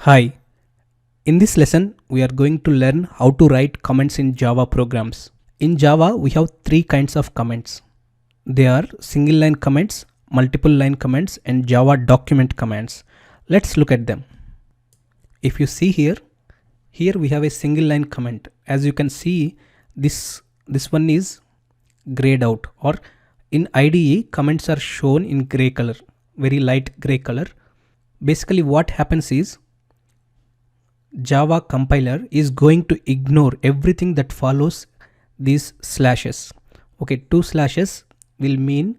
Hi, in this lesson we are going to learn how to write comments in Java programs. In Java we have three kinds of comments. They are single line comments, multiple line comments and Java document commands. Let's look at them. If you see here we have a single line comment. As you can see, this one is grayed out, or in IDE comments are shown in gray color, very light gray color. Basically what happens is Java compiler is going to ignore everything that follows these slashes. Okay, two slashes will mean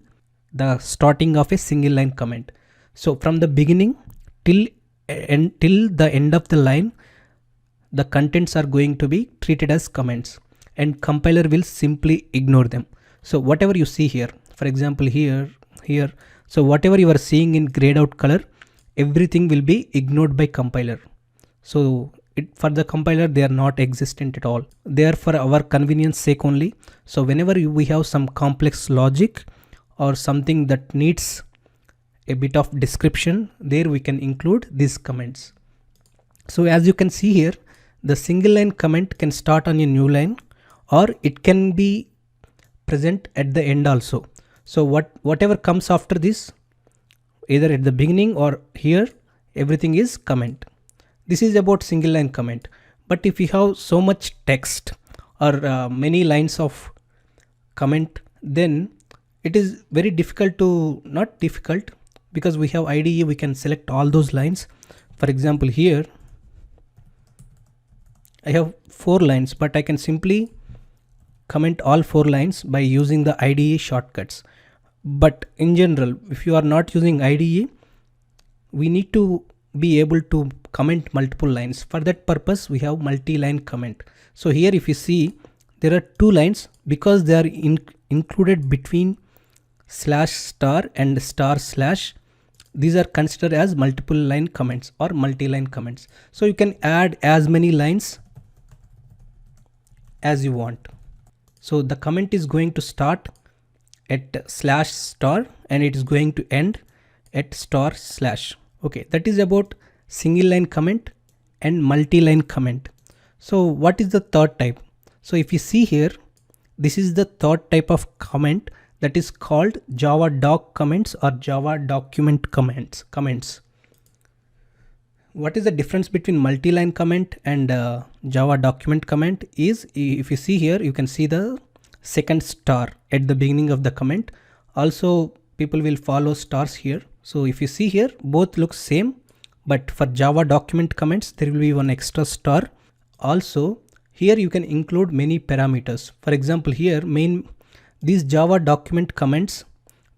the starting of a single line comment. So from the beginning till the end of the line, the contents are going to be treated as comments and compiler will simply ignore them. So whatever you see here, for example here, so whatever you are seeing in grayed out color, everything will be ignored by compiler. So for the compiler they are not existent at all. They are for our convenience sake only. So whenever we have some complex logic or something that needs a bit of description, there we can include these comments. So as you can see here, the single line comment can start on a new line or it can be present at the end also. So whatever comes after this, either at the beginning or here, everything is comment. This is about single line comment. But if you have so much text or many lines of comment, then it is very difficult to, not difficult, because we have IDE, we can select all those lines. For example here I have 4 lines, but I can simply comment all 4 lines by using the IDE shortcuts. But in general, if you are not using IDE, we need to be able to comment multiple lines. For that purpose we have multi-line comment. So here if you see, there are 2 lines because they are included between slash star and star slash. These are considered as multiple line comments or multi-line comments. So you can add as many lines as you want. So the comment is going to start at slash star and it is going to end at star slash. Okay, that is about single line comment and multi-line comment. So what is the third type? So if you see here, this is the third type of comment, that is called Javadoc Comments or Java document comments. What is the difference between multi-line comment and Java document comment is, if you see here, you can see the second star at the beginning of the comment. Also people will follow stars here. So if you see here, both look same, but for Java document comments there will be one extra star. Also here you can include many parameters. For example here, these Java document comments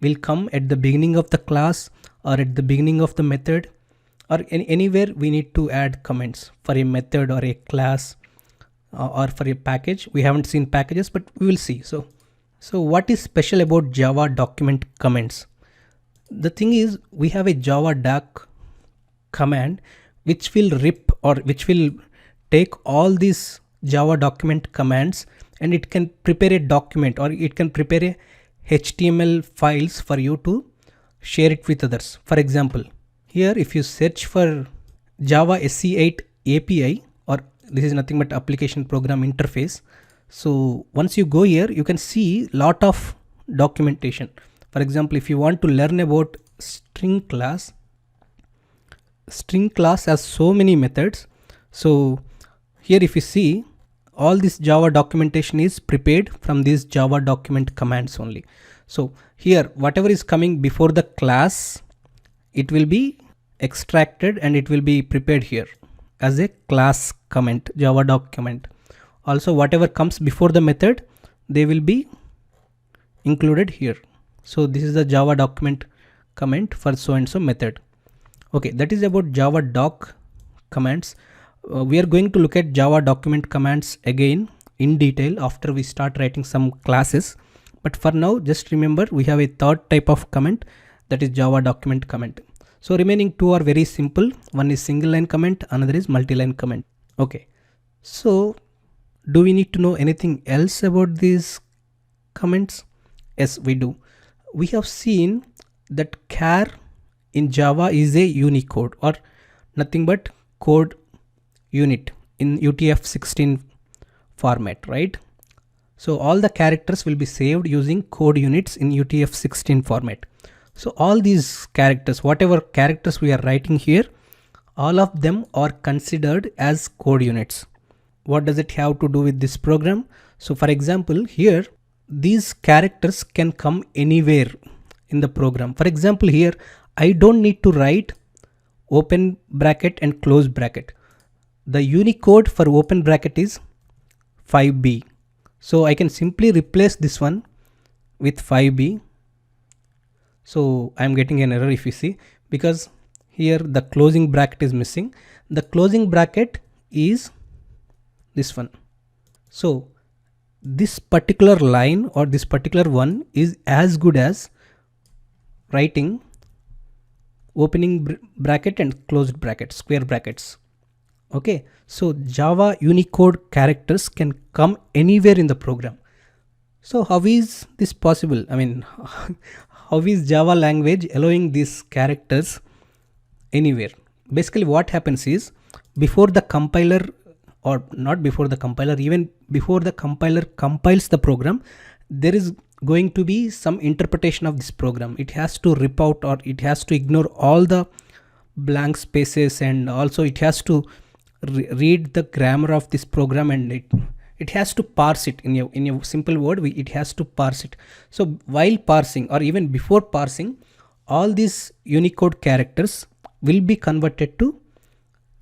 will come at the beginning of the class or at the beginning of the method, or anywhere we need to add comments for a method or a class or for a package. We haven't seen packages, but we will see. So what is special about Java document comments? The thing is, we have a Javadoc command which will rip, or which will take all these Java document commands and it can prepare a document, or it can prepare a HTML files for you to share it with others. For example, here if you search for Java SC8 API, or this is nothing but application program interface. So once you go here, you can see lot of documentation. For example, if you want to learn about string class has so many methods. So here if you see, all this Java documentation is prepared from these Java document commands only. So here whatever is coming before the class, it will be extracted and it will be prepared here as a class comment, Javadoc comment. Also whatever comes before the method, they will be included here. So this is the Java document comment for so and so method. Okay, that is about Javadoc commands. We are going to look at Java document commands again in detail after we start writing some classes. But for now, just remember we have a third type of comment, that is Java document comment. So remaining 2 are very simple. One is single line comment, another is multi-line comment. Okay, so do we need to know anything else about these comments? Yes, we do. We have seen that char in Java is a Unicode, or nothing but code unit in UTF-16 format, right? So all the characters will be saved using code units in UTF-16 format. So all these characters, whatever characters we are writing here, all of them are considered as code units. What does it have to do with this program? So for example, here these characters can come anywhere in the program. For example, here I don't need to write open bracket and close bracket. The Unicode for open bracket is 5B. So I can simply replace this one with 5B. So I'm getting an error if you see, because here the closing bracket is missing. The closing bracket is this one. So this particular line or this particular one is as good as writing opening bracket and closed bracket, square brackets. Okay, so Java Unicode characters can come anywhere in the program. So how is this possible? I mean, how is Java language allowing these characters anywhere? Basically what happens is, before the compiler, or not before the compiler, even before the compiler compiles the program, there is going to be some interpretation of this program. It has to rip out, or it has to ignore all the blank spaces, and also it has to read the grammar of this program, and it has to parse it. In a simple word, it has to parse it. So while parsing, or even before parsing, all these Unicode characters will be converted to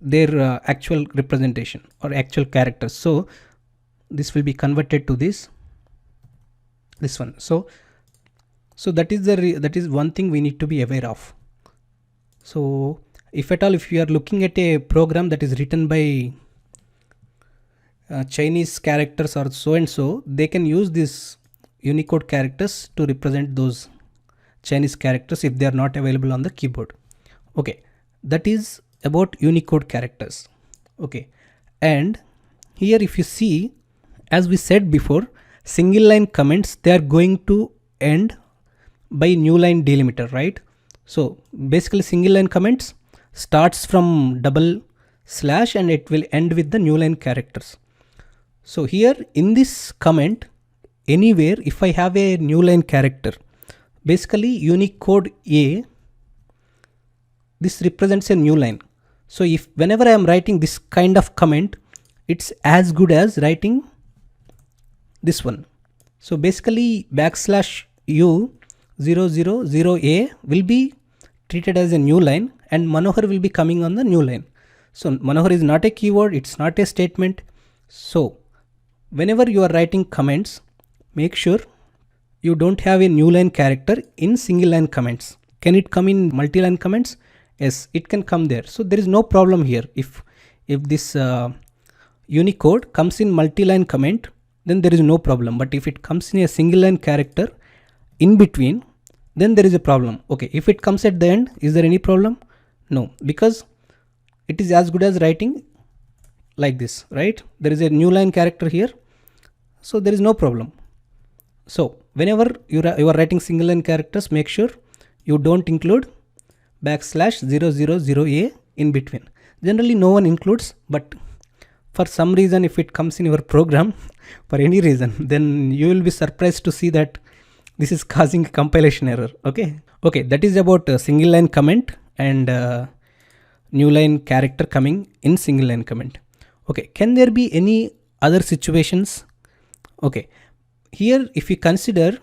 their actual representation or actual characters. So this will be converted to this one. So that is one thing we need to be aware of. So if at all, if you are looking at a program that is written by Chinese characters or so and so, they can use these Unicode characters to represent those Chinese characters if they are not available on the keyboard. Okay, that is about Unicode characters. Okay, and here if you see, as we said before, single line comments, they are going to end by new line delimiter, right? So basically single line comments starts from double slash and it will end with the new line characters. So here in this comment, anywhere if I have a new line character, basically Unicode A, this represents a new line. So if whenever I am writing this kind of comment, it's as good as writing this one. So basically \U000A will be treated as a new line, and manohar will be coming on the new line. So manohar is not a keyword, it's not a statement. So whenever you are writing comments, make sure you don't have a new line character in single line comments. Can it come in multi-line comments? Yes, it can come there. So there is no problem here. If this Unicode comes in multi-line comment, then there is no problem. But if it comes in a single line character in between, then there is a problem. Okay, if it comes at the end, is there any problem? No, because it is as good as writing like this, right? There is a new line character here, so there is no problem. So whenever you are writing single line characters, make sure you don't include \000A in between. Generally no one includes, but for some reason if it comes in your program for any reason, then you will be surprised to see that this is causing a compilation error. Okay, that is about single line comment and new line character coming in single line comment. Okay, can there be any other situations? Okay, here if you consider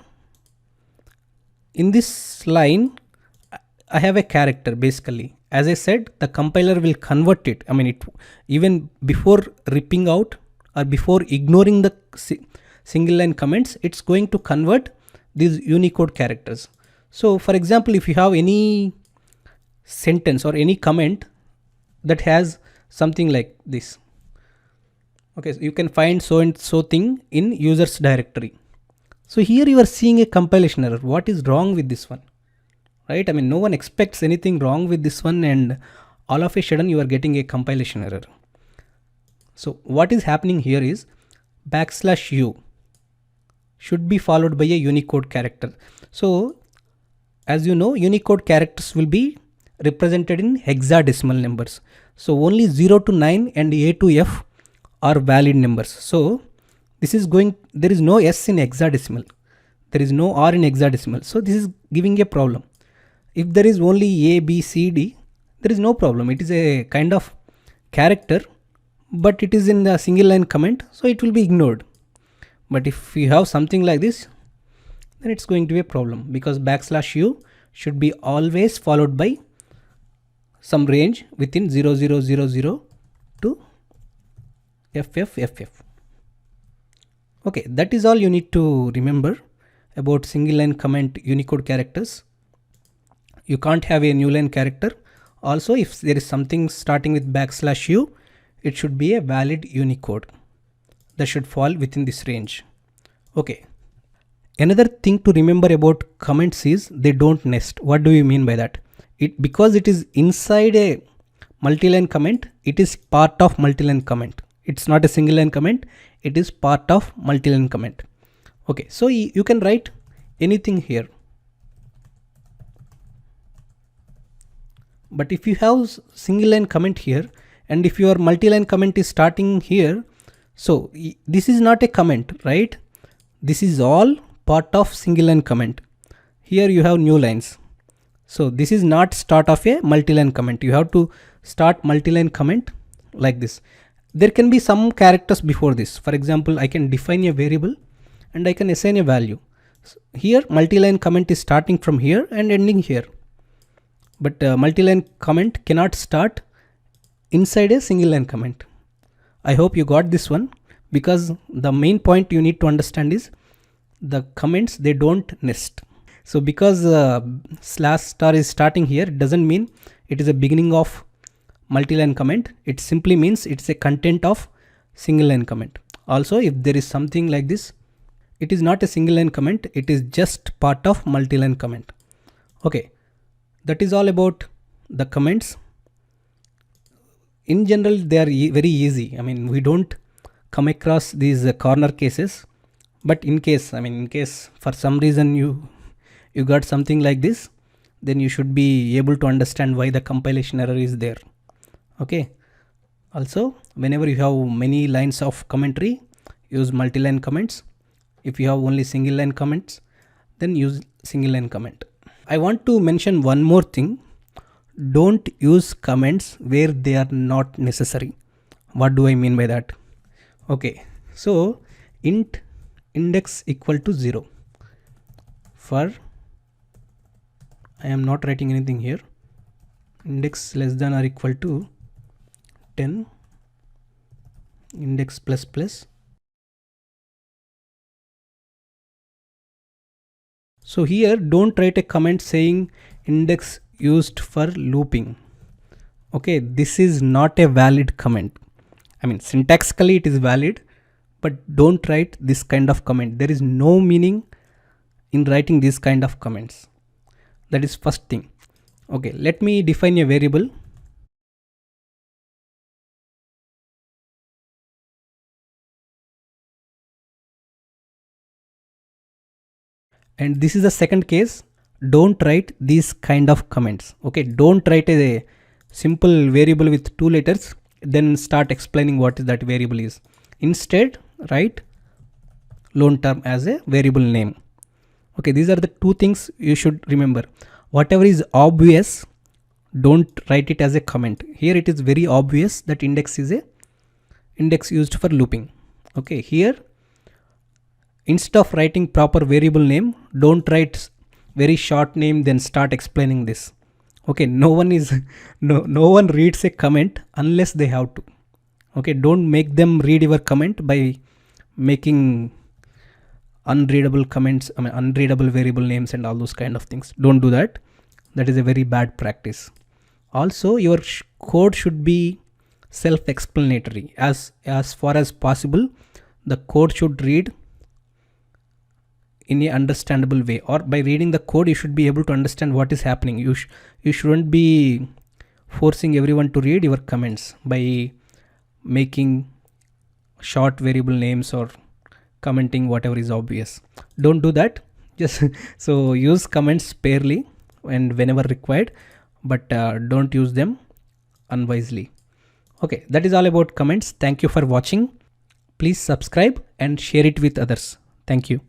in this line, I have a character. Basically, as I said, the compiler will convert it. I mean, even before ripping out or before ignoring the single line comments, it's going to convert these Unicode characters. So for example, if you have any sentence or any comment that has something like this, okay, so you can find so and so thing in users directory. So here you are seeing a compilation error. What is wrong with this one? Right? I mean, no one expects anything wrong with this one, and all of a sudden you are getting a compilation error. So what is happening here is \U should be followed by a Unicode character. So as you know, Unicode characters will be represented in hexadecimal numbers. So only 0 to 9 and A to F are valid numbers. So this is going, there is no S in hexadecimal, there is no R in hexadecimal. So this is giving a problem. If there is only A, B, C, D, there is no problem. It is a kind of character, but it is in the single line comment, so it will be ignored. But if you have something like this, then it's going to be a problem, because \u should be always followed by some range within 0000 to FFFF. Okay, that is all you need to remember about single line comment Unicode characters. You can't have a new line character. Also, if there is something starting with \u, it should be a valid Unicode that should fall within this range. Okay. Another thing to remember about comments is they don't nest. What do you mean by that? Because it is inside a multi-line comment, it is part of multi-line comment. It's not a single line comment, it is part of multi-line comment. Okay, so you can write anything here. But if you have single line comment here, and if your multi-line comment is starting here, so this is not a comment, right? This is all part of single line comment. Here you have new lines. So this is not start of a multi-line comment. You have to start multi-line comment like this. There can be some characters before this. For example, I can define a variable and I can assign a value. So here multi-line comment is starting from here and ending here. But multi-line comment cannot start inside a single line comment. I hope you got this one, because the main point you need to understand is the comments, they don't nest. So because /* is starting here, it doesn't mean it is a beginning of multi-line comment. It simply means it's a content of single line comment. Also, if there is something like this, it is not a single line comment, it is just part of multi-line comment. Okay, that is all about the comments. In general, they are very easy. I mean, we don't come across these corner cases, but in case for some reason you got something like this, then you should be able to understand why the compilation error is there. Okay. Also, whenever you have many lines of commentary, use multi-line comments. If you have only single line comments, then use single line comment. I want to mention one more thing. Don't use comments where they are not necessary. What do I mean by that? Okay, so int index equal to 0 for, I am not writing anything here, index less than or equal to 10, index plus plus. So here don't write a comment saying index used for looping. Okay, this is not a valid comment. I mean, syntactically it is valid, but don't write this kind of comment. There is no meaning in writing this kind of comments. That is first thing. Okay, let me define a variable. And this is the second case. Don't write these kind of comments. Okay, don't write a simple variable with 2 letters, then start explaining what is that variable is. Instead, write lone term as a variable name. Okay, these are the two things you should remember. Whatever is obvious, don't write it as a comment. Here it is very obvious that index is a index used for looping. Okay, here instead of writing proper variable name, don't write very short name then start explaining this. Okay, no one reads a comment unless they have to. Okay, don't make them read your comment by making unreadable comments, unreadable variable names and all those kind of things. Don't do that. That is a very bad practice. Also, your code should be self-explanatory. As far as possible, the code should read in a understandable way, or by reading the code you should be able to understand what is happening. You shouldn't be forcing everyone to read your comments by making short variable names or commenting whatever is obvious. Don't do that. Just so use comments sparingly and whenever required, but don't use them unwisely. Okay, that is all about comments. Thank you for watching. Please subscribe and share it with others. Thank you.